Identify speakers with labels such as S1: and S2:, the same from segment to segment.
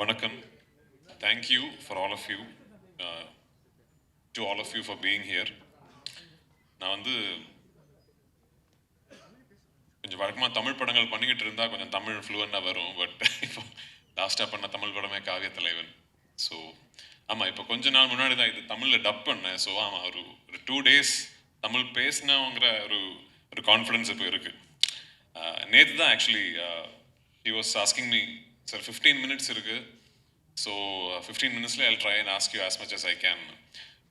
S1: Vanakkam. Thank you for all of you, to all of you for being here. நான் வந்து கொஞ்சம் வழக்கமாக தமிழ் படங்கள் பண்ணிக்கிட்டு இருந்தால் கொஞ்சம் தமிழ் ஃப்ளூவெண்டாக வரும். பட் இப்போ லாஸ்ட்டாக பண்ண தமிழ் படமே காவிய தலைவன். ஸோ ஆமாம், இப்போ கொஞ்ச நாள் முன்னாடி தான் இது தமிழில் டப் பண்ணேன். ஸோ ஆமாம், ஒரு 2 days தமிழ் பேசினவங்கிற ஒரு ஒரு கான்ஃபிடன்ஸ் இப்போ இருக்குது. நேற்று தான் actually he was asking me, sir 15 minutes இருக்குது, ஸோ 15 minutesல I try and ask you as much as I can.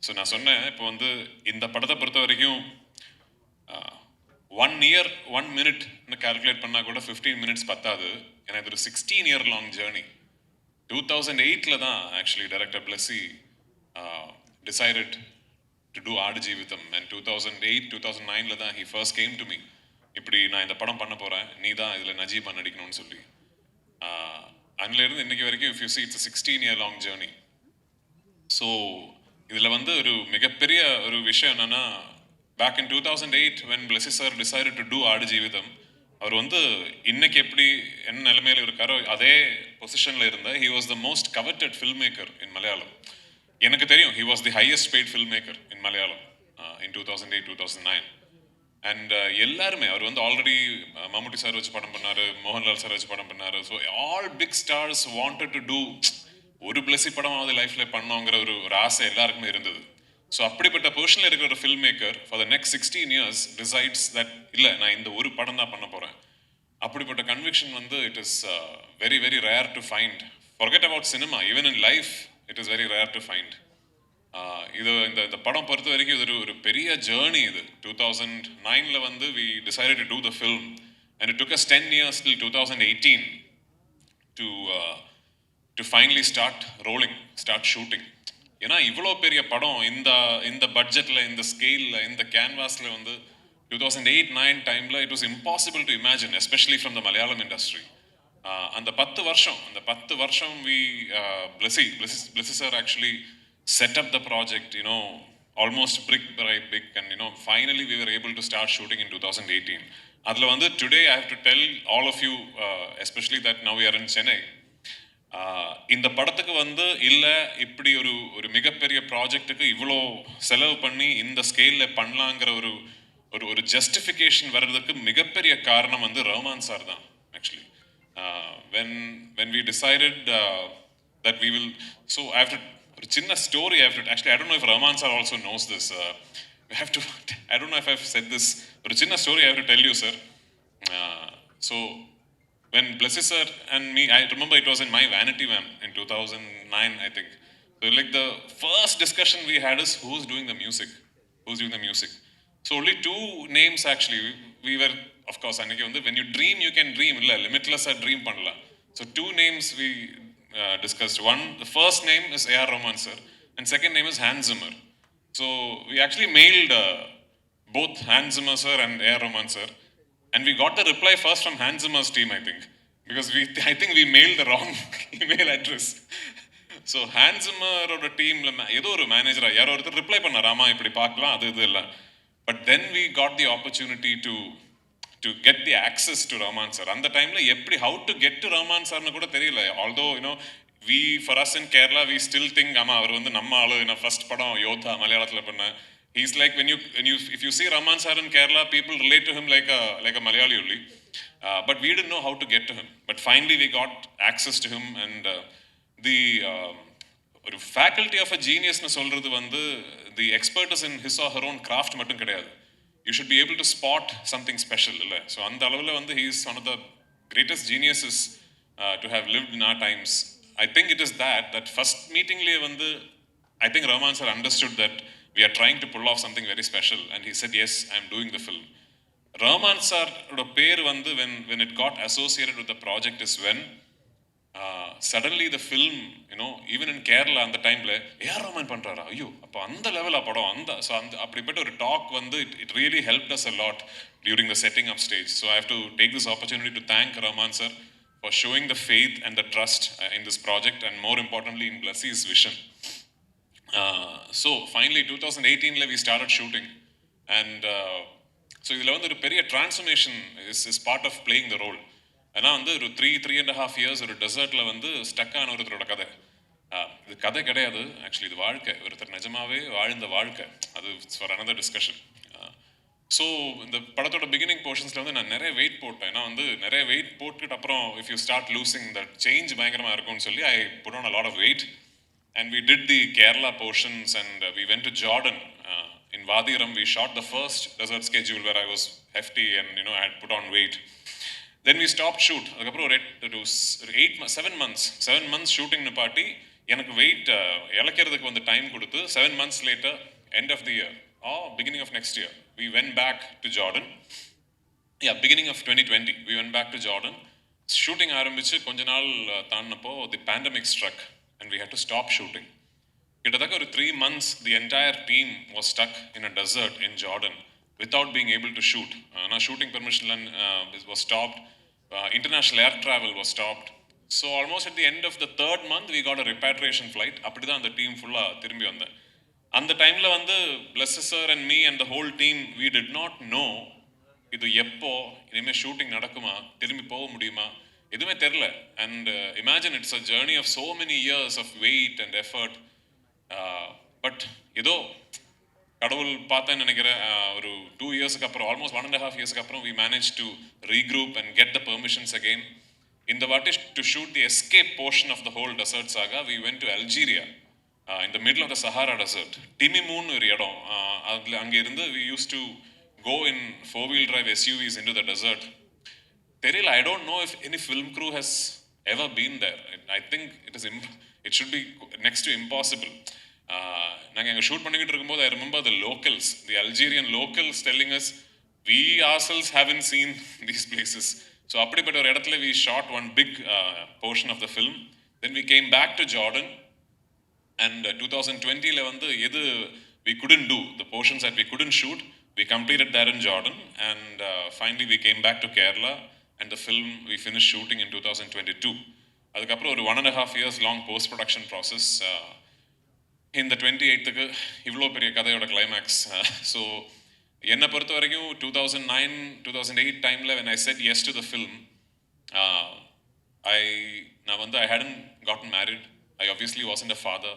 S1: So நான் சொன்னேன், இப்போ வந்து இந்த படத்தை பொறுத்த வரைக்கும் 1 year 1 minute கால்குலேட் பண்ணால் கூட 15 minutes பத்தாது. ஏன்னா இது ஒரு 16 year long journey. 2008ல தான் actually director Blessy decided to do ஆடு ஜீவிதம். அண்ட் 2008-2009ல தான் he first came to me, இப்படி நான் இந்த படம் பண்ண போகிறேன், நீ தான் இதில் நஜீபா நடிக்கணும்னு சொல்லி. அதுலேருந்து இன்னைக்கு வரைக்கும் if you see it's a 16 year long journey. So இதில் வந்து ஒரு மிகப்பெரிய ஒரு விஷயம் என்னன்னா, back in 2008 when Blessy sir decided to do ஆடு ஜீவிதம், அவர் வந்து இன்னைக்கு எப்படி என்ன நிலைமையில் இருக்காரோ அதே பொசிஷனில் இருந்த he was the most coveted filmmaker in Malayalam. எனக்கு தெரியும் he was the highest paid filmmaker in Malayalam in 2008-2009. And எல்லாருமே அவர் வந்து ஆல்ரெடி மம்முட்டி சார் வச்சு படம் பண்ணாரு, மோகன்லால் சார் வச்சு படம் பண்ணாரு. So all big stars wanted to do ஒரு பிளஸி படமாவது லைஃப்ல பண்ணோங்கிற ஒரு ஆசை எல்லாருக்குமே இருந்தது. ஸோ அப்படிப்பட்ட பொசிஷனில் இருக்கிற ஒரு film maker for the next 16 years decides that இல்லை, நான் இந்த ஒரு படம் தான் பண்ண போகிறேன். அப்படிப்பட்ட கன்விக்ஷன் வந்து it is very very rare to find. Forget about cinema, even in life it is very rare to find. இது இந்த படம் பொறுத்த வரைக்கும் இது ஒரு பெரிய ஜேர்னி. இது 2009ல் வந்து we decided to do the film and it took us 10 years till 2018 to finally start rolling, start shooting. ஏன்னா இவ்வளோ பெரிய படம் இந்த பட்ஜெட்டில், இந்த ஸ்கேலில், இந்த கேன்வாஸில் வந்து 2008-9 டைமில் it was impossible to imagine, especially from the Malayalam industry. அந்த 10 வருஷம் we Blessy sir actually set up the project, almost brick by brick, and finally we were able to start shooting in 2018. Adla vandu today I have to tell all of you, especially that now we are in Chennai, இந்த படத்துக்கு வந்து இல்லை இப்படி ஒரு மிகப்பெரிய ப்ராஜெக்ட்டுக்கு இவ்வளோ செலவு பண்ணி இந்த ஸ்கேலில் பண்ணலாங்கிற ஒரு ஜஸ்டிஃபிகேஷன் வர்றதுக்கு மிகப்பெரிய காரணம் வந்து ரஹ்மான் சார் தான் actually. when we decided that we will, so I have to, ஒரு சின்ன story I have to, actually I don't know if Rahman sir also knows this, we have to, I don't know if I've said this, ஒரு சின்ன story I have to tell you, sir. So when Blessy sir and me, I remember it was in my vanity van in 2009 I think. So like the first discussion we had is who's doing the music, so only 2 names actually we were, of course அன்னைக்கு வந்து when you dream you can dream, இல்ல limitless-ஆ dream பண்ணலாம். So 2 names we discussed. One, the first name is A.R. Rahman sir, and second name is Hans Zimmer. So we actually mailed both Hans Zimmer sir and A.R. Rahman sir, and we got the reply first from Hans Zimmer's team, I think, because I think we mailed the wrong email address. So Hans Zimmer oda team ஏதோ ஒரு மேனேஜரா யாரோ ஒருத்தர் reply பண்ண, ராமா இப்படி பார்க்கலாம் அது இது இல்லை. But then we got the opportunity to get the access to Rahman sir. அந்த டைம்ல எப்படி how to get to Rahman sir னு கூட தெரியல. Although we, for us in Kerala, we still think ஆமா அவர் வந்து நம்ம ஆளு, நான் ஃபர்ஸ்ட் படம் யோதா மலையாளத்துல பண்ண. He's like when you if you see Rahman sir in Kerala, people relate to him like a Malayali only. But we didn't know how to get to him. But finally we got access to him, and the ஒரு faculty of a genius னு சொல்றது வந்து the expert is in his or her own craft மட்டும் கிடையாது. You should be able to spot something special, இல்லை? So அந்த அளவில் வந்து he is one of the greatest geniuses to have lived in our times. I think it is that first meetingலேயே வந்து I think Rahman sir understood that we are trying to pull off something very special, and he said, yes, I am doing the film. Rahman sir oda பேர் வந்து when it got associated with the project is when suddenly the film, even in Kerala அந்த டைம்ல A.R. Rahman பண்றாரா, ஐயோ அப்போ அந்த லெவலா படம், அந்த ஸோ அந்த அப்படிப்பட்ட ஒரு டாக் வந்து it really helped us a lot during the setting up stage. So I have to take this opportunity to thank Rahman sir for showing the faith and the trust in this project, and more importantly in Blessy's vision. So finally 2018ல we started shooting, and so இதில் வந்து ஒரு பெரிய transformation is part of playing the role. ஏன்னா வந்து ஒரு 3.5 years ஒரு டெசர்ட்டில் வந்து stuck ஆன ஒருத்தரோட கதை. இது கதை கிடையாது, ஆக்சுவலி இது வாழ்க்கை. ஒருத்தர் நிஜமாவே வாழ்ந்த வாழ்க்கை. அது ஃபார் அனதர் டிஸ்கஷன். ஸோ இந்த படத்தோட பிகினிங் போர்ஷன்ஸில் வந்து நான் நிறைய வெயிட் போட்டேன். ஏன்னா வந்து நிறைய வெயிட் போட்டுட்டு அப்புறம் if you start losing that change பயங்கரமாக இருக்கும்னு சொல்லி I put on a lot of weight. And we did the Kerala portions, and we went to Jordan. In Vadiram, we shot the first desert schedule where I was hefty and I had put on weight. Then we stopped shoot. அதுக்கப்புறம் ஒரு 7 months shooting நிப்பாட்டி எனக்கு wait இழக்கிறதுக்கு வந்து time கொடுத்து 7 months later, end of the year or beginning of next year, we went back to Jordan. Yeah, beginning of 2020, we went back to Jordan. Shooting ஆரம்பிச்சு கொஞ்ச நாள் தாண்டினப்போ the pandemic struck. And we had to stop shooting. கிட்டத்தட்ட ஒரு 3 months the entire team was stuck in a desert in Jordan without being able to shoot. Now shooting permission was stopped. International air travel was stopped. So almost at the end of the 3rd month we got a repatriation flight. அப்படிதான் அந்த team ஃபுல்லா திரும்பி வந்தேன். அந்த டைம்ல வந்து Blessed sir and me and the whole team, we did not know இது எப்போ இனிமே ஷூட்டிங் நடக்குமா, திரும்பி போக முடியுமா, எதுவுமே தெரில. And imagine it's a journey of so many years of wait and effort. But ஏதோ கடவுள் பார்த்தேன்னு நினைக்கிறேன். ஒரு 2 yearsக்கு அப்புறம், ஆல்மோஸ்ட் 1.5 yearsக்கு அப்புறம் we managed to regroup and get the permissions again. இந்த வாட்டி to shoot the escape portion of the whole desert saga, we went to Algeria, in the middle of the Sahara desert. Timimoun ஒரு இடம். அங்கே இருந்து we used to go in 4-wheel drive SUVs into the desert. தெரியல, I don't know if any film crew has ever been there. I think it should be next to impossible. நாங்கள் எங்கள் shoot பண்ணிக்கிட்டு இருக்கும்போது I remember the locals, the Algerian locals telling us we ourselves haven't seen these places. So அப்படிப்பட்ட ஒரு இடத்துல we shot one big portion of the film. Then we came back to Jordan, and 2020ல வந்து எது we couldn't do, the portions that we couldn't shoot, we completed that in Jordan, and finally we came back to Kerala, and the film we finished shooting in 2022. அதுக்கப்புறம் ஒரு 1.5 years long post production process. இந்த 28க்கு இவ்வளோ பெரிய கதையோட climax. So என்னை பொறுத்த வரைக்கும் 2009-2008 டைமில் when I said yes to the film, நான் வந்து I hadn't gotten married. I obviously wasn't a father.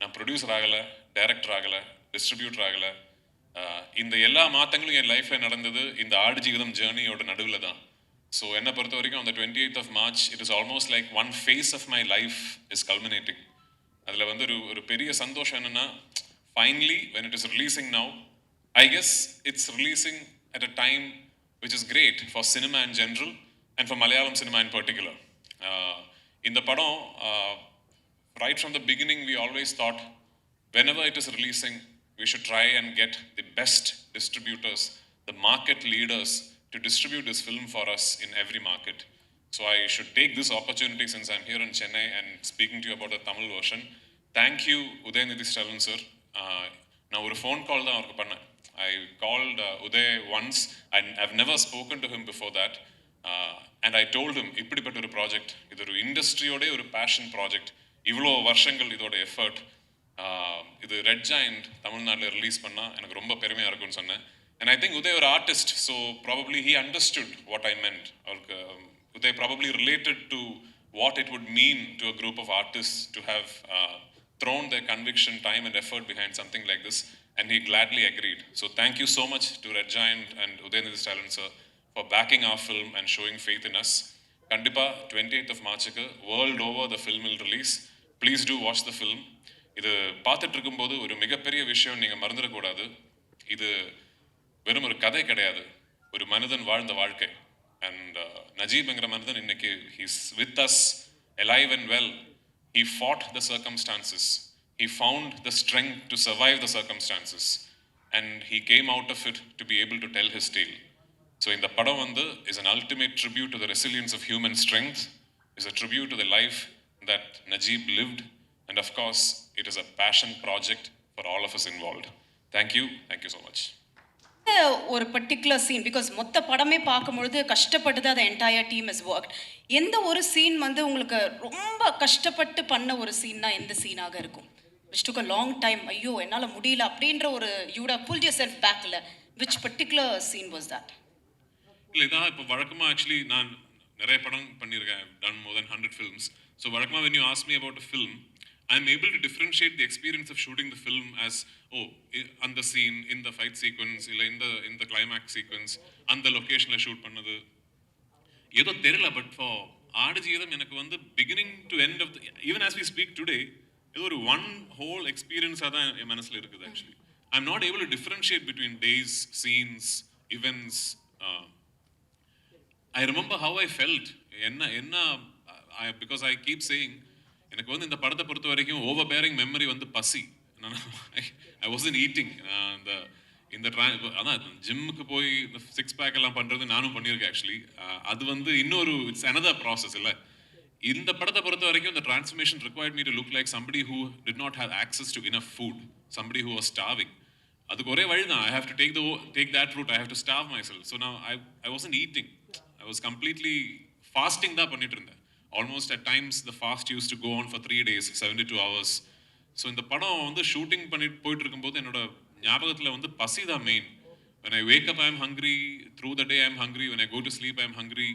S1: நான் ப்ரொடியூசர் ஆகலை, டைரக்டர் ஆகலை, டிஸ்ட்ரிபியூட்டர் ஆகலை. இந்த எல்லா மாற்றங்களும் என் லைஃப்பில் நடந்தது இந்த ஆடு ஜீவிதம் ஜேர்னியோட நடுவில் தான். ஸோ என்னை பொறுத்த வரைக்கும் அந்த 28th of March, it is almost like one phase of my life is culminating. அதில் வந்து ஒரு பெரிய சந்தோஷம் என்னென்னா, finally when it is releasing now, I guess it's releasing at a time which is great for cinema in general and for Malayalam cinema in particular. இந்த படம், right from the beginning we always thought whenever it is releasing, we should try and get the best distributors, the market leaders, to distribute this film for us in every market. So I should take this opportunity, since I'm here in Chennai and speaking to you about the Tamil version. Thank you, Udayanidhi Stalin sir. நான் ஒரு phone call தான் அவருக்கு பண்ணேன். I called Uday once, and I've never spoken to him before that. And I told him, இப்படிப்பட்ட ஒரு project, இது ஒரு இண்டஸ்ட்ரியோட ஒரு பேஷன் ப்ராஜெக்ட், இவ்வளோ வருஷங்கள் இதோட எஃபர்ட், இது ரெட் ஜாயிண்ட் தமிழ்நாட்டில் ரிலீஸ் பண்ணால் எனக்கு ரொம்ப பெருமையாக இருக்கும்னு சொன்னேன். And I think Uday was an artist, so probably he understood what I meant. Uday probably related to what it would mean to a group of artists to have thrown their conviction, time and effort behind something like this, and he gladly agreed. So thank you so much to Red Giant and Udayanidhi Stalin sir for backing our film and showing faith in us. Kandipa 28th of March, world over the film will release. Please do watch the film. இது பார்த்துட்டு இருக்கும்போது ஒரு மிகப்பெரிய விஷயம் நீங்கள் மறந்துடக்கூடாது. இது வெறும் ஒரு கதை கிடையாது, ஒரு மனிதன் வாழ்ந்த வாழ்க்கை. அண்ட் நஜீப்ங்கிற மனிதன் இன்னைக்கு he's with us, alive and well. He fought the circumstances. He found the strength to survive the circumstances, and he came out of it to be able to tell his tale. So இந்த படம் வந்து is an ultimate tribute to the resilience of human strength, is a tribute to the life that Najib lived, and of course it is a passion project for all of us involved. Thank you so much.
S2: ஒரு particular scene, because மொத்த படமே பார்க்கும்பொழுது கஷ்டப்பட்டு தான் entire team is work. எந்த ஒரு scene வந்து உங்களுக்கு ரொம்ப கஷ்டப்பட்டு பண்ண ஒரு சீன்னா எந்த சீனாக இருக்கும்? which took a long time, ஐயோ என்னால் முடியல அப்படின்ற ஒரு you would have pulled yourself backல, which particular scene was that?
S1: இல்லை, இதான் இப்போ வழக்கமாக ஆக்சுவலி நான் நிறைய படம் பண்ணியிருக்கேன், டன் மோர் தென் 100 films. ஸோ வழக்கமாக when you ask me about a film, I'm able to differentiate the experience of shooting the film as, oh, அந்த scene, in the fight sequence, இல்லை இந்த climax sequence, அந்த லொக்கேஷனில் ஷூட் பண்ணது ஏதோ தெரியல. பட் ஃபார் ஆடுஜீதம் எனக்கு வந்து beginning to end of even as we speak today இது ஒரு ஒன் ஹோல் எக்ஸ்பீரியன்ஸாக தான் என் மனசில் இருக்குது. Actually I am not able to differentiate between days, scenes, events. I remember how I felt. என்ன பிகாஸ் ஐ கீப் சேயிங், எனக்கு வந்து இந்த படத்தை பொறுத்த வரைக்கும் ஓவர் பேரிங் மெமரி வந்து பசி. I wasn't eating. இந்த அதான் ஜிம்முக்கு போய் இந்த 6 பேக் எல்லாம் பண்ணுறது நானும் பண்ணியிருக்கேன் ஆக்சுவலி. அது வந்து இன்னொரு இட்ஸ் another ப்ராசஸ் இல்லை. இந்த படத்தை பொறுத்த வரைக்கும் இந்த transformation required me to look like somebody who did not have access to enough food, somebody who was starving. அதுக்கு ஒரே வழி தான், I have to take that route, I have to starve myself. So now I wasn't eating, I was completely fasting தான் பண்ணிட்டு இருந்தேன். Almost at times the fast used to go on for 3 days, 72 hours. So இந்த படம் வந்து shooting பண்ணிட்டு போயிட்டு இருக்கும்போது என்னோட ஞாபகத்தில் வந்து பசி தான் main. when I wake up I am hungry, through the day I am hungry, when I go to sleep I am hungry.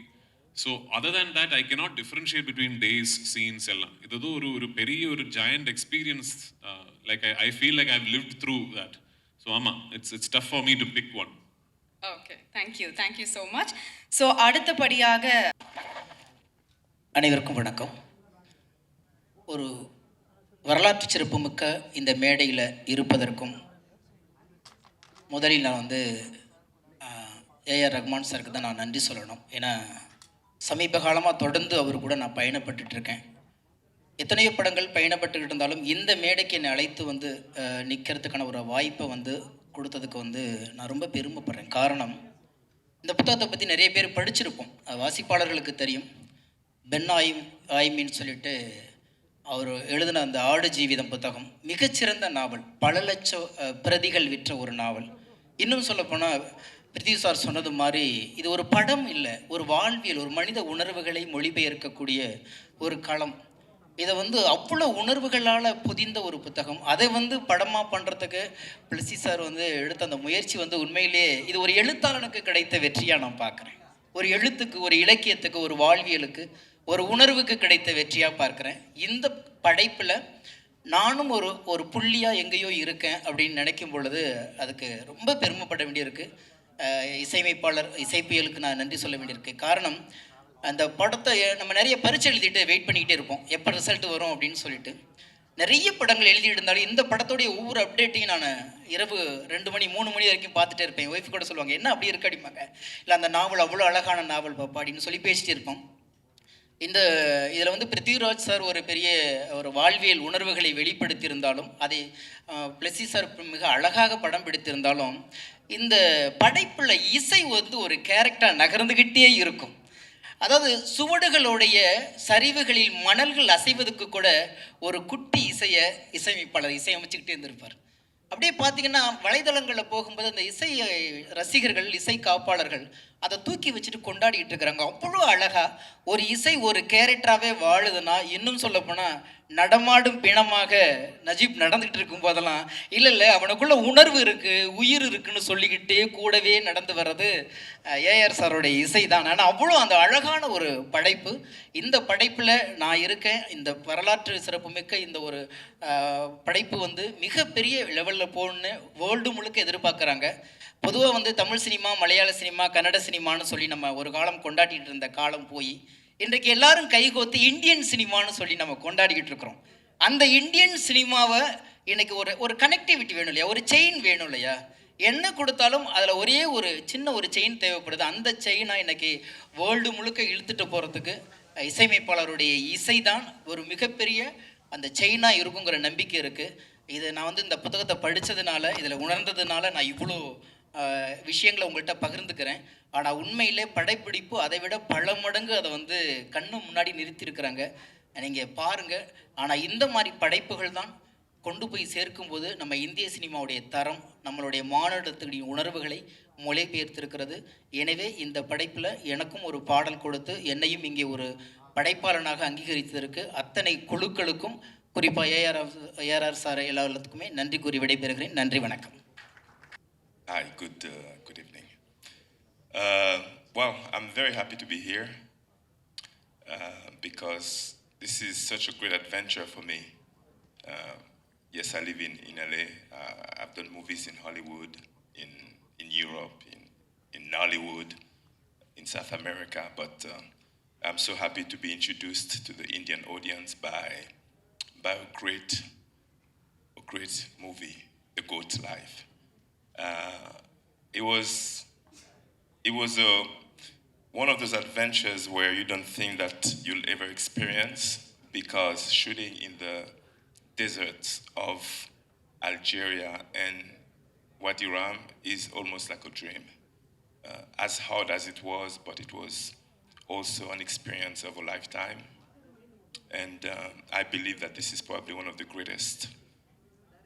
S1: So other than that I cannot differentiate between days, scenes எல்லாம். இது ஒரு பெரிய ஒரு giant experience, like I feel like I've lived through that. So ஆமா, it's tough for me to pick one.
S2: Okay, thank you so much. So அடுத்தபடியாக
S3: அனைவருக்கும் வணக்கம். ஒரு வரலாற்று சிறப்புமிக்க இந்த மேடையில் இருப்பதற்கும் முதலில் நான் வந்து ஏஆர் ரஹ்மான் சாருக்கு தான் நான் நன்றி சொல்லணும். ஏன்னா சமீப காலமாக தொடர்ந்து அவர் கூட நான் பயணப்பட்டுருக்கேன். எத்தனையோ படங்கள் பயணப்பட்டுக்கிட்டு இருந்தாலும் இந்த மேடைக்கு என்னை அழைத்து வந்து நிற்கிறதுக்கான ஒரு வாய்ப்பை வந்து கொடுத்ததுக்கு வந்து நான் ரொம்ப பெருமைப்படுறேன். காரணம், இந்த புத்தகத்தை பற்றி நிறைய பேர் படிச்சிருப்போம், வாசிப்பாளர்களுக்கு தெரியும். பென் ஆய்மின்னு சொல்லிட்டு அவர் எழுதின அந்த ஆடு ஜீவிதம் புத்தகம் மிகச்சிறந்த நாவல், பல லட்சம் பிரதிகள் விற்ற ஒரு நாவல். இன்னும் சொல்லப்போனால் பிரித்திவி சார் சொன்னது மாதிரி இது ஒரு படம் இல்லை, ஒரு வாழ்வியல், ஒரு மனித உணர்வுகளை மொழிபெயர்க்கக்கூடிய ஒரு களம். இதை வந்து அவ்வளோ உணர்வுகளால் பொதிந்த ஒரு புத்தகம். அதை வந்து படமாக பண்ணுறதுக்கு பிளஸி சார் வந்து எடுத்த அந்த முயற்சி வந்து உண்மையிலேயே இது ஒரு எழுத்தாளனுக்கு கிடைத்த வெற்றியாக நான் பார்க்குறேன். ஒரு எழுத்துக்கு, ஒரு இலக்கியத்துக்கு, ஒரு வாழ்வியலுக்கு, ஒரு உணர்வுக்கு கிடைத்த வெற்றியாக பார்க்குறேன். இந்த படைப்பில் நானும் ஒரு புள்ளியாக எங்கேயோ இருக்கேன் அப்படின்னு நினைக்கும் பொழுது அதுக்கு ரொம்ப பெருமைப்பட வேண்டியிருக்கு. இசையமைப்பாளர் இசைப்பியலுக்கு நான் நன்றி சொல்ல வேண்டியிருக்கு. காரணம், அந்த படத்தை நம்ம நிறைய பரீட்சை எழுதிட்டு வெயிட் பண்ணிக்கிட்டே இருப்போம், எப்போ ரிசல்ட் வரும் அப்படின்னு சொல்லிட்டு. நிறைய படங்கள் எழுதிட்டு இருந்தாலும் இந்த படத்தோடைய ஒவ்வொரு அப்டேட்டையும் நான் இரவு 2 மணி 3 மணி வரைக்கும் பார்த்துட்டே இருப்பேன். ஒய்ஃப் கூட சொல்லுவாங்க, என்ன அப்படி இருக்கு அடிப்பாங்க, இல்லை அந்த நாவல் அவ்வளோ அழகான நாவல் பாப்பா அப்படின்னு சொல்லி பேசிட்டு இருப்போம். இதில் வந்து பிருத்திவிராஜ் சார் ஒரு பெரிய ஒரு வாழ்வியல் உணர்வுகளை வெளிப்படுத்தியிருந்தாலும், அதை பிளஸி சார் மிக அழகாக படம் பிடித்திருந்தாலும், இந்த படைப்பில் இசை வந்து ஒரு கேரக்டர் நகர்ந்துக்கிட்டே இருக்கும். அதாவது சுவடுகளுடைய சரிவுகளில் மணல்கள் அசைவதுக்கு கூட ஒரு குட்டி இசையமைப்பாளர் இசையமைச்சுக்கிட்டே இருந்திருப்பார். அப்படியே பார்த்தீங்கன்னா வலைதளங்களில் போகும்போது அந்த இசை ரசிகர்கள், இசை காப்பாளர்கள் அதை தூக்கி வச்சுட்டு கொண்டாடிட்டு இருக்கிறாங்க. அவ்வளோ அழகாக ஒரு இசை ஒரு கேரக்டராகவே வாழுதுன்னா, இன்னும் சொல்லப்போனால் நடமாடும் பிணமாக நஜீப் நடந்துகிட்டு இருக்கும் போதெல்லாம் இல்லை அவனுக்குள்ள உணர்வு இருக்குது, உயிர் இருக்குன்னு சொல்லிக்கிட்டே கூடவே நடந்து வர்றது ஏஆர் சாரோடைய இசை தான். ஆனால் அவ்வளோ அந்த அழகான ஒரு படைப்பு. இந்த படைப்பில் நான் இருக்கேன். இந்த வரலாற்று சிறப்புமிக்க இந்த ஒரு படைப்பு வந்து மிகப்பெரிய லெவலில் போகணுன்னு வேர்ல்டு முழுக்க எதிர்பார்க்குறாங்க. பொதுவாக வந்து தமிழ் சினிமா, மலையாள சினிமா, கன்னட சினிமான்னு சொல்லி நம்ம ஒரு காலம் கொண்டாடிட்டு இருந்த காலம் போய் இன்றைக்கு எல்லாரும் கைகோத்து இந்தியன் சினிமான்னு சொல்லி நம்ம கொண்டாடிக்கிட்டு இருக்கிறோம். அந்த இந்தியன் சினிமாவை இன்னைக்கு ஒரு கனெக்டிவிட்டி வேணும் இல்லையா, ஒரு செயின் வேணும் இல்லையா. என்ன கொடுத்தாலும் அதில் ஒரே ஒரு சின்ன ஒரு செயின் தேவைப்படுது. அந்த செயினாக இன்னைக்கு வேர்ல்டு முழுக்க இழுத்துட்டு போகிறதுக்கு இசையமைப்பாளருடைய இசை தான் ஒரு மிகப்பெரிய அந்த செயினாக இருக்குங்கிற நம்பிக்கை இருக்குது. இது நான் வந்து இந்த புத்தகத்தை படித்ததுனால, இதில் உணர்ந்ததுனால நான் இவ்வளோ விஷயங்களை உங்கள்கிட்ட பகிர்ந்துக்கிறேன். ஆனால் உண்மையிலே படைப்பிடிப்பு அதை விட பல மடங்கு அதை வந்து கண்ணு முன்னாடி நிறுத்தியிருக்கிறாங்க, நீங்கள் பாருங்கள். ஆனால் இந்த மாதிரி படைப்புகள் தான் கொண்டு போய் சேர்க்கும்போது நம்ம இந்திய சினிமாவுடைய தரம், நம்மளுடைய மாநிலத்துடைய உணர்வுகளை மொழிபெயர்த்திருக்கிறது. எனவே இந்த படைப்பில் எனக்கும் ஒரு பாடல் கொடுத்து என்னையும் இங்கே ஒரு படைப்பாளனாக அங்கீகரித்ததற்கு அத்தனை குழுக்களுக்கும், குறிப்பாக ஏஆர் சார் எல்லாத்துக்குமே நன்றி கூறி விடைபெறுகிறேன். நன்றி, வணக்கம்.
S4: Hi, good evening. Well, I'm very happy to be here. because this is such a great adventure for me. Yes, I live in LA. I've done movies in Hollywood, in Europe, in Nollywood, in South America, but I'm so happy to be introduced to the Indian audience by a great movie, The Goat Life. It was one of those adventures where you don't think that you'll ever experience, because shooting in the deserts of Algeria and Wadi Rum is almost like a dream. As hard as it was, but it was also an experience of a lifetime. And I believe that this is probably one of the greatest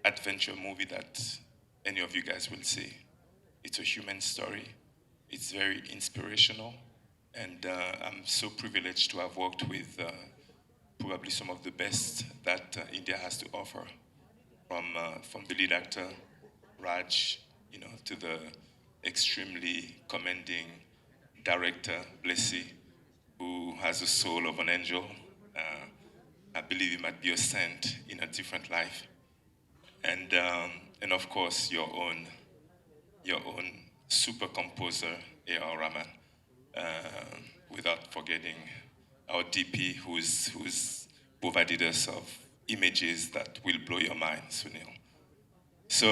S4: adventure movie that any of you guys will see. It's a human story. It's very inspirational. And I'm so privileged to have worked with probably some of the best that India has to offer, from the lead actor, Raj, to the extremely commending director, Blessy, who has the soul of an angel. I believe he might be a saint in a different life. And of course, your own super composer, A.R. Rahman, without forgetting our DP, who's provided us of images that will blow your mind, Sunil. So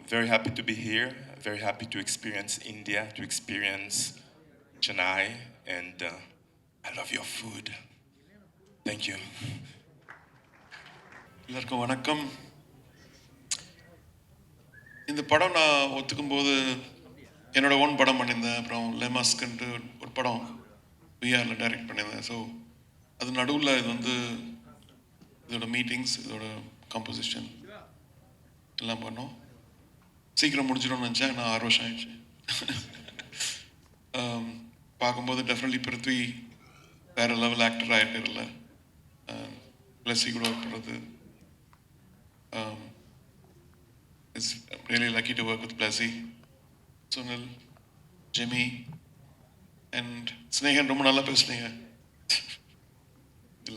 S4: very happy to be here, very happy to experience India, to experience Chennai, and I love your food. Thank you.
S5: எல்லாருக்கும் வணக்கம். இந்த படம் நான் ஒத்துக்கும்போது என்னோட own படம் பண்ணியிருந்தேன். அப்புறம் லெமாஸ்க்குன்ட்டு ஒரு படம் விஆரில் டைரக்ட் பண்ணியிருந்தேன். ஸோ அது நடுவில் இதோட மீட்டிங்ஸ், இதோட கம்போசிஷன் எல்லாம் பண்ணோம். சீக்கிரம் முடிஞ்சிடும்னு நினச்சேன். நான் 6 வருஷம் ஆயிடுச்சு. பார்க்கும்போது டெஃபினெட்லி பிருத்வி வேறு லெவல் ஆக்டர் ஆகிருக்கிறதில்ல. பிளஸ்ஸி கூட ஒர்க் பண்ணுறது. It's really lucky to work with Blessy, Sunil, Jimmy, and Snehan. ரொம்ப நல்லா பேசுனீங்க.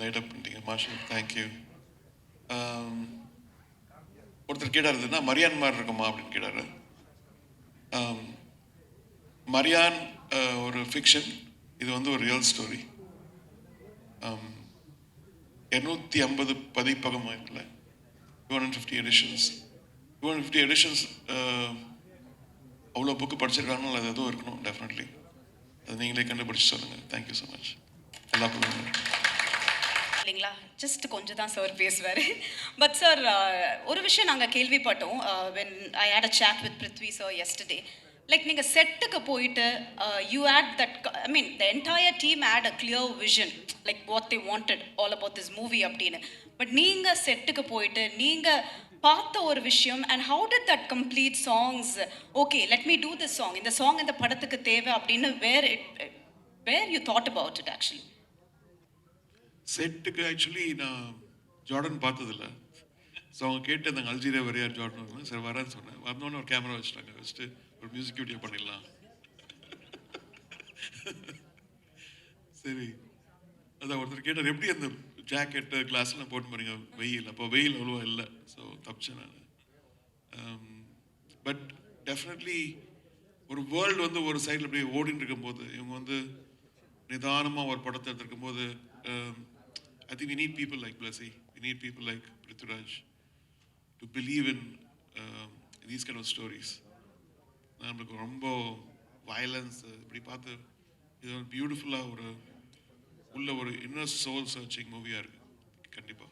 S5: லைட் அப் பண்ணிட்டீங்க. மாஷா, தேங்க்யூ. ஒருத்தர் கேட்டார், மரியான் மாதிரி இருக்குமா அப்படின்னு கேட்டார். மரியான் ஒரு ஃபிக்ஷன், இது ஒரு ரியல் ஸ்டோரி. 250 பதிப்பகம் ஆயிட்டுல, 250 எடிஷன்ஸ். 250 எடிஷன்ஸ் அவ்வளோ புக்கு படிச்சிருக்காங்களோ அது எதுவும் இருக்கணும் டெஃபினெட்லி. அது நீங்களே கண்டுபிடிச்சி சொல்லுங்கள். Thank you so much. எல்லாருக்கும்
S2: இல்லைங்களா, ஜஸ்ட் கொஞ்சம் தான் சார் பேசுவார். பட் சார், ஒரு விஷயம் நாங்கள் கேள்விப்பட்டோம். When I had a chat with Prithvi sir yesterday. Like நீங்கள் செட்டுக்கு போயிட்டு you had that, I mean the entire team had a clear vision, like what they wanted all about this movie அப்படின்னு. But நீங்கள் செட்டுக்கு போயிட்டு நீங்கள் பார்த்த ஒரு விஷயம், and how did that complete songs, okay let me do this song, இந்த song இந்த படத்துக்கு தேவை அப்படின்னு where you thought about it actually?
S5: செட்டுக்கு ஆக்சுவலி நான் ஜார்டன் பார்த்ததில்ல. ஸோ அவங்க கேட்டு அந்த அல்ஜீரியா வரையார் ஜார்டன், சரி வரேன்னு சொன்னேன். வந்தோன்னே ஒரு கேமரா வச்சுட்டு ஒரு மியூசிக் வீடியோ பண்ணிடலாம். சரி, அதான் ஒருத்தர் கேட்டார், எப்படி அந்த ஜாக்கெட்டு கிளாஸ்லாம் போட்டு போறீங்க வெயில்? அப்போ வெயில் அவ்வளோவா இல்லை. ஸோ தப்பிச்சேன் நான். பட் டெஃபினெட்லி ஒரு வேர்ல்டு ஒரு சைடில் அப்படியே ஓடின்னு இருக்கும்போது, இவங்க நிதானமாக ஒரு படத்தை எடுத்துருக்கும் போது, I think we need people like Blessy, we need people like Prithviraj to believe in these kind of stories. நம்மளுக்கு ரொம்ப வயலன்ஸ் இப்படி பார்த்து இது பியூட்டிஃபுல்லாக ஒரு இன்னர் சோல் சர்ச்சிங் மூவியாக இருக்குது. கண்டிப்பாக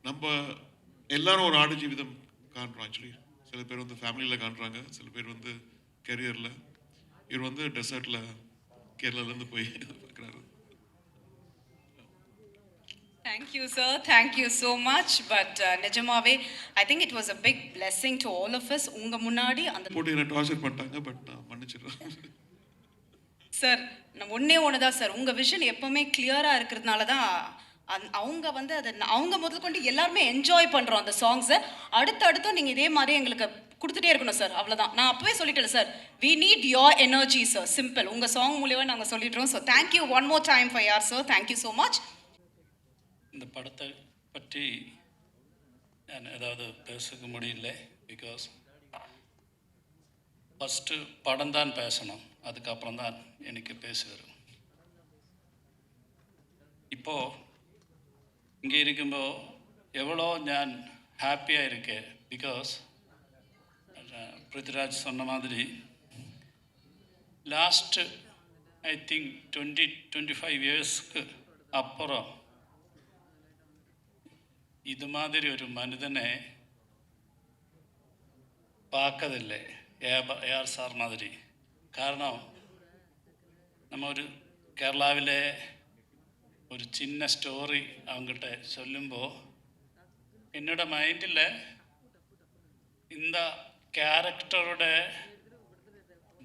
S5: நம்ம எல்லாரும் ஒரு ஆடு ஜீவிதம் காண்றோம். ஆக்சுவலி சில பேர் ஃபேமிலியில் காண்றாங்க, சில பேர் கெரியரில். இவர் டெசர்ட்டில் கேரளாலேருந்து போய் பார்க்குறாரு.
S2: Thank you sir, thank you so much. But நிஜமாவே I think it was a big blessing to all of us. உங்க முன்னாடி அந்த
S5: போட்டு என்ன டார்ச்சர் பண்ணிட்டாங்க, பட் நான் மன்னிச்சிடுறேன்.
S2: சார், நான் ஒன்று தான் சார், உங்கள் விஷன் எப்போவுமே கிளியராக இருக்கிறதுனால தான் அவங்க அதை அவங்க முதல் கொண்டு எல்லாருமே என்ஜாய் பண்ணுறோம் அந்த சாங்ஸை. அடுத்தடுத்தும் நீங்கள் இதே மாதிரி எங்களுக்கு கொடுத்துட்டே இருக்கணும் சார், அவ்வளோதான். நான் அப்பவே சொல்லிட்டேன் sir, we need your energy sir, simple. உங்கள் சாங் மூலியமாக நாங்கள் சொல்லிடுறோம். So thank you one more time for your sir, thank you so much.
S6: இந்த படத்தை பற்றி நான் ஏதாவது பேச முடியல. பிகாஸ் ஃபஸ்ட்டு படம் தான் பேசணும், அதுக்கப்புறம் தான் எனக்கு பேச வரும். இப்போது இங்கே இருக்குമ്പോൾ எவ்வளோ ഞാൻ ஹாப்பியாக இருக்கேன். பிகாஸ் பிருத்திராஜ் சொன்ன மாதிரி லாஸ்ட்டு ஐ திங்க் 20-25 இயர்ஸ்க்கு அப்புறம் இது மாதிரி ஒரு மனிதனை பார்க்கதில்லை, AR സാർ மாதிரி. കാരണം நம்ம ஒரு കേരളാവിലെ ஒரு சின்ன ஸ்டோரி அவங்ககிட்ட சொல்லுമ്പോൾ என்னோட மைண்டில் இந்த கேரக்டரோட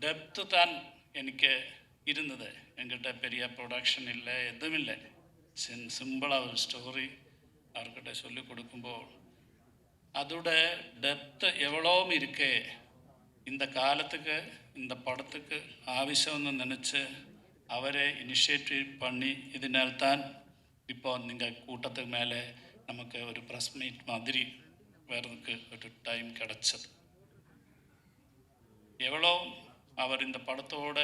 S6: டெப்த்து தான் எனக்கு இருந்தது. என்கிட்ட பெரிய ப்ரொடக்ஷன் இல்லை, எதுவும் இல்லை. சிம்பிளாக ஒரு ஸ்டோரி அவர்கிட்ட சொல்லி கொடுக்குമ്പോൾ அதோட டெப்த்து எவ்வளோவும் இருக்கே. இந்த காலத்துக்கு இந்த படத்துக்கு ஆവശ്യമെന്ന് நினச்சி அவரே இனிஷியேட்டிவ் பண்ணி இதனால்தான் இப்போ நீங்கள் கூட்டத்துக்கு மேலே நமக்கு ஒரு ப்ரெஸ் மீட் மாதிரி வரதுக்கு ஒரு டைம் கிடச்சது. எவ்வளோ அவர் இந்த படத்தோட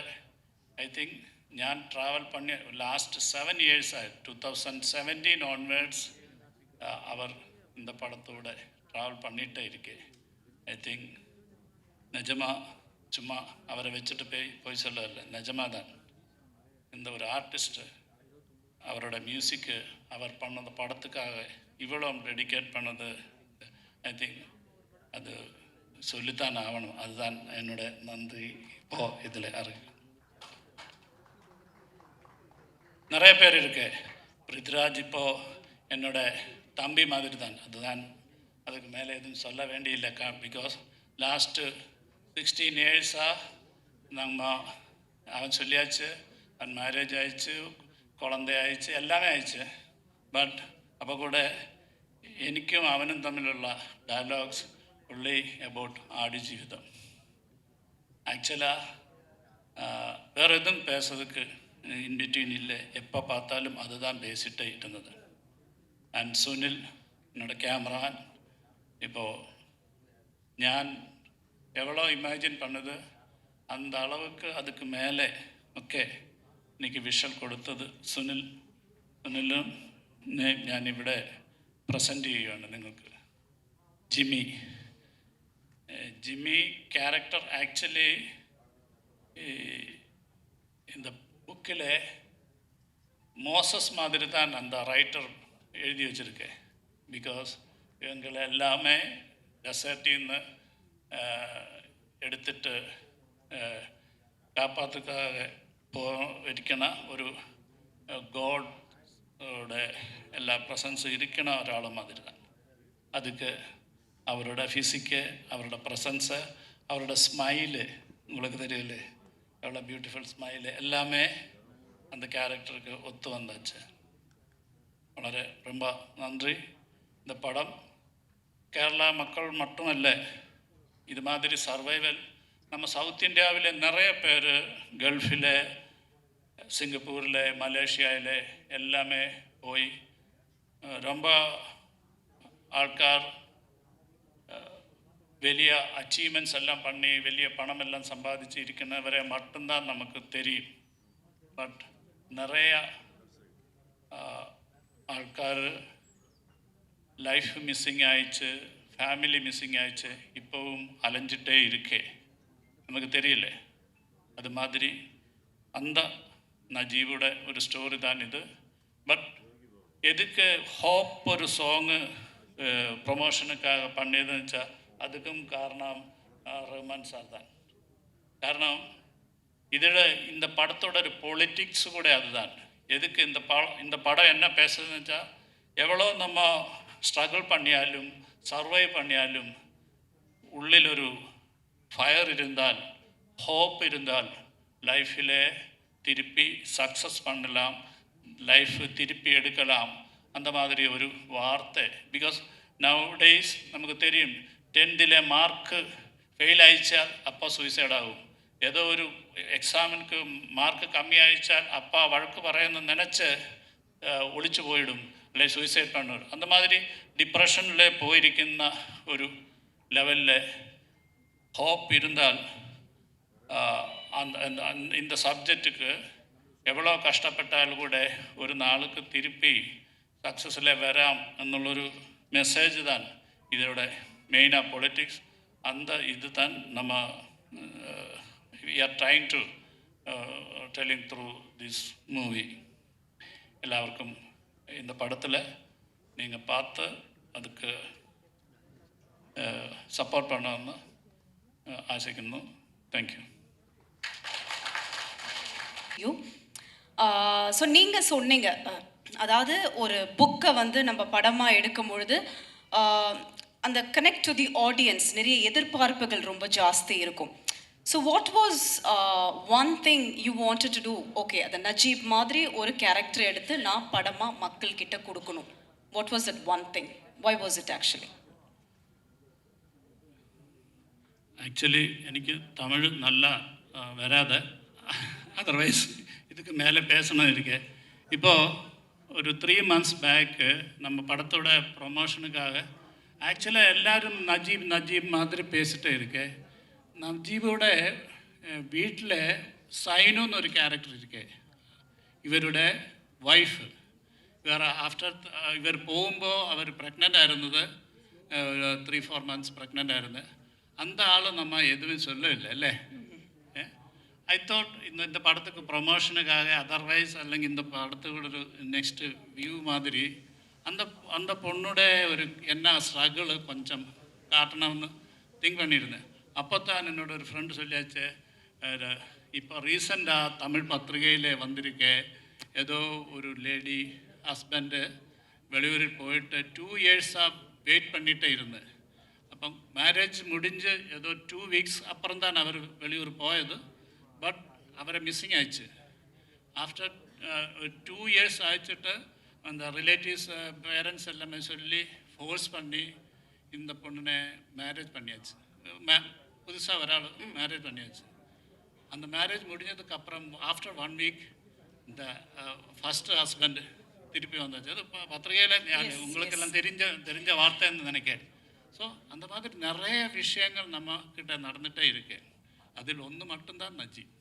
S6: ஐ திங்க் ഞാൻ ട്രാവൽ பண்ணி லாஸ்ட் 7 years 2017 onwards அவர் இந்த படத்தோட ட்ராவல் பண்ணிகிட்டே இருக்கே. ஐ திங்க் நிஜமா சும்மா அவரை வச்சுட்டு போய் சொல்லல, நிஜமாக தான் இந்த ஒரு ஆர்டிஸ்ட்டு அவரோட மியூசிக்கு அவர் பண்ணது படத்துக்காக இவ்வளோ டெடிகேட் பண்ணது ஐ திங்க் அது சொல்லித்தான் ஆகணும். அதுதான் என்னோட நன்றி. இப்போ இதில் நிறைய பேர் இருக்கு. பிருத்விராஜ் இப்போது என்னோட தம்பி மாதிரி தான். அதுதான், அதுக்கு மேலே எதுவும் சொல்ல வேண்டியில்லை. பிகாஸ் லாஸ்ட்டு 16 இயர்ஸாக நம்ம அவன் சொல்லியாச்சு, அவன் மேரேஜ் ஆயிடுச்சு, குழந்தை ஆயிடுச்சு, எல்லாமே ஆயிடுச்சு. பட் அப்போ கூட എനിക്കും അവനും തമ്മിലുള്ള ഡയലോഗ്സ് ഉള്ളി അബൌട്ട് ആടുജീവിതം. ஆக்சுவலாக வேறு எதுவும் பேசுறதுக்கு இன்பிட்வீன் இல்லை. எப்போ பார்த்தாலும் அதுதான் பேசிட்டே இருந்தது. அண்ட் சுனில் என்னோட கேமரான் இப்போது ഞാൻ எவ்வளோ இமேஜின் பண்ணது அந்த அளவுக்கு அதுக்கு மேலே ഒക്കെ എനിക്ക് വിഷ്വൽ കൊടുത്തത് സുനിലും ഞാനിവിടെ പ്രസൻറ്റ് ചെയ്യുകയാണ് നിങ്ങൾക്ക്. ജിമ്മി ക്യാരക്ടർ ஆக்சுவலி இந்த புக்கில் மோசஸ் மாதிரி தான் அந்த ரைட்டர் எழுதி வச்சுருக்கேன். பிகாஸ் இவங்களை எல்லாமே டெசர்ட்டில் നിന്ന് എടുത്തിട്ട് കാപ്പാത്തുക്കാക ഇരിക്കണ ഒരു ഗോഡ് എല്ലാ പ്രസൻസും ഇരിക്കണ ഒരാൾ മാതിരി தான். அதுக்கு அவரோட ஃபிசிக்கு, அவரோட ப்ரெசன்ஸு, அவரோட ஸ்மைலு உங்களுக்கு தெரியல, எவ்வளோ பியூட்டிஃபுல் ஸ்மைலு எல்லாமே அந்த கேரக்டருக்கு ஒத்து வந்தாச்சு. വളരെ ரொம்ப நன்றி. இந்த படம் கேரளா மக்கள் மட்டும் இல்லை, இது மாதிரி சர்வைவல் நம்ம சவுத் இந்தியாவில் நிறைய பேர் கல்ஃபில், சிங்கப்பூரில், மலேசியாவில் எல்லாமே போய் ரொம்ப ஆൾക്കാர் വലിയ അച്ചീവ്മെൻറ്റ്സ് എല്ലാം பண்ணி വലിയ പണമെല്ലാം സമ്പാദിച്ച് ഇരിക്കുന്നവരെ மட்டும்தான் നമുക്ക് தெரியும். பட் நிறைய ആൾക്കാർ ലൈഫ് മിസ്സിങ് ആയിച്ച്, ஃபேமிலி மிஸ்ஸிங் ஆயிடுச்சு, இப்போவும் அலைஞ்சிட்டே இருக்கே, நமக்கு தெரியல. அது மாதிரி அந்த நஜீவோட ஒரு ஸ்டோரி தான் இது. பட் எதுக்கு ஹோப் ஒரு சாங்கு ப்ரொமோஷனுக்காக பண்ணியதுன்னு வச்சால் அதுக்கும் காரணம் ரஹ்மான் சார் தான். காரணம் இதில் இந்த படத்தோட ஒரு பொலிட்டிக்ஸ் கூட அதுதான். எதுக்கு இந்த படம் என்ன பேசுறதுன்னு வச்சால், எவ்வளோ நம்ம ஸ்ட்ரகிள் பண்ணியாலும் സർവൈവ് பண்ணியாலும் ഉള്ളിലൊരു ഫയർ ഇരുന്നാൽ, ഹോപ്പ് ഇരുന്നാൽ ലൈഫിലെ திருப்பி சக்ஸஸ் பண்ணலாம், லைஃப் திருப்பி எடுக்கலாம். அந்த மாதிரி ஒரு வார்த்தை. பிகாஸ் நவ் டேஸ் நமக்கு தெரியும் 10th மார்க்கு ഫെയിൽ അയച്ചാൽ അപ്പോൾ സൂയിസൈഡ് ആവും. ഏതോ ഒരു എക്സാമിന് മാർക്ക് കമ്മി അയച്ചാൽ அப்பா വഴക്ക് പറയുന്ന നനച്ച് ഒളിച്ചു പോയിടും, അല്ലെ സൂയിസൈഡ് പണ്ണൂർ. அந்த மாதிரி டிப்ரெஷனில் போயிருக்கின்ற ஒரு லெவலில் ஹோப் இருந்தால் இந்த சப்ஜெக்ட்டுக்கு எவ்வளோ கஷ்டப்பட்டாலும் கூட ஒரு நாளுக்கு திருப்பி சக்ஸஸில் வராம் எന്നുള്ളൊരു மெசேஜ் தான் இதோட மெயினாக பொலிட்டிக்ஸ். அந்த இது தான் நம்ம we are trying to telling through this movie. எல்லாருக்கும் இந்த படத்தில் நீங்கள் பார்த்து அதுக்கு சப்போர்ட் பண்ணணும்னு ஆசைക്കുന്നു. தேங்க்யூ.
S2: யூ ஸோ நீங்கள் சொன்னீங்க அதாவது ஒரு புக்கை வந்து நம்ம படமாக எடுக்கும் பொழுது அந்த கனெக்ட் டு தி ஆடியன்ஸ் நிறைய எதிர்பார்ப்புகள் ரொம்ப ஜாஸ்தி இருக்கும். So what was one thing you wanted to do? Okay, அந்த நஜீப் மாதிரி ஒரு கேரக்டர் எடுத்து நான் படமாக மக்கள்கிட்ட கொடுக்கணும். What was it one thing? Why was it actually?
S6: Actually எனக்கு தமிழ் நல்லா வராத, அதர்வைஸ் இதுக்கு மேலே பேசணும் இருக்கு. இப்போது ஒரு 3 months பேக்கு நம்ம படத்தோட ப்ரொமோஷனுக்காக ஆக்சுவலாக எல்லோரும் நஜீப் மாதிரி பேசிகிட்டே இருக்கு. நஜீபோட வீட்டில் சைனுன்னு ஒரு கேரக்டர் இருக்கு, இவரோட ஒய்ஃப். இவர் போகும்போது அவர் ப்ரெக்னெண்ட்டாக இருந்தது, 3-4 months ப்ரெக்னெண்ட்டாக இருந்தது. அந்த ஆளும் நம்ம எதுவுமே சொல்லவில்லை അല്ലേ? ஐ தாட் இந்த படத்துக்கு ப்ரொமோஷனுக்காக அதர்வைஸ் അല്ലെങ്കിൽ இந்த படத்தோட ஒரு நெக்ஸ்ட்டு வியூ மாதிரி அந்த பொண்ணோட ஒரு என்ன ஸ்ட்ரகிள் கொஞ்சம் காட்டணும்னு திங்க் பண்ணியிருந்தேன். அப்போ தான் என்னோட ஒரு ஃப்ரெண்டு சொல்லியாச்சு, இப்போ ரீசெண்டாக தமிழ் பத்திரிகையில் வந்திருக்க ஏதோ ஒரு லேடி ஹஸ்பண்டு வெளியூரில் போயிட்டு 2 yearsஆக வெயிட் பண்ணிகிட்டே இருந்தேன். அப்போ மேரேஜ் முடிஞ்சு ஏதோ 2 weeks அப்புறம் தான் அவர் வெளியூர் போயது. பட் அவரை மிஸ்ஸிங் ஆயிடுச்சு. ஆஃப்டர் 2 years ஆயிடுச்சுட்டு அந்த ரிலேட்டிவ்ஸ் பேரண்ட்ஸ் எல்லாமே சொல்லி ஃபோர்ஸ் பண்ணி இந்த பொண்ணுனை மேரேஜ் பண்ணியாச்சு. புதுசாக ஒரு ஆள் மேரேஜ் பண்ணியாச்சு. அந்த மேரேஜ் முடிஞ்சதுக்கப்புறம் ஆஃப்டர் 1 week இந்த ஃபஸ்ட்டு ஹஸ்பண்ட் திருப்பி வந்தாச்சு. அது பத்திரிகையில் உங்களுக்கெல்லாம் தெரிஞ்ச வார்த்தைன்னு நினைக்கிறேன். ஸோ அந்த மாதிரி நிறைய விஷயங்கள் நம்ம கிட்ட நடந்துகிட்டே இருக்கு. அதில் ஒன்று மட்டும்தான் நஜீப்.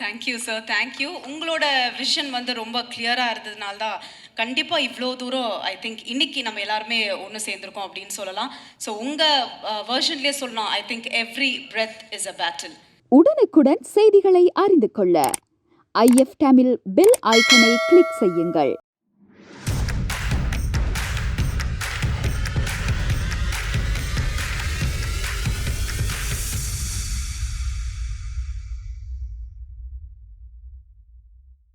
S2: Thank you sir, thank you. உங்களோட விஷன் வந்து ரொம்ப கிளியராக இருந்ததுனால தான் கண்டிப்பாக இவ்வளோ தூரம் ஐ திங்க் இன்னைக்கு நம்ம எல்லாருமே ஒன்று சேர்ந்துருக்கோம் அப்படின்னு சொல்லலாம். ஸோ உங்கள் வேர்ஷன்லேயே சொல்லலாம், I think every breath is a battle.
S7: உடனுக்குடன் செய்திகளை அறிந்து கொள்ள IF தமிழ் பெல் ஐக்கனை கிளிக் செய்யுங்கள்.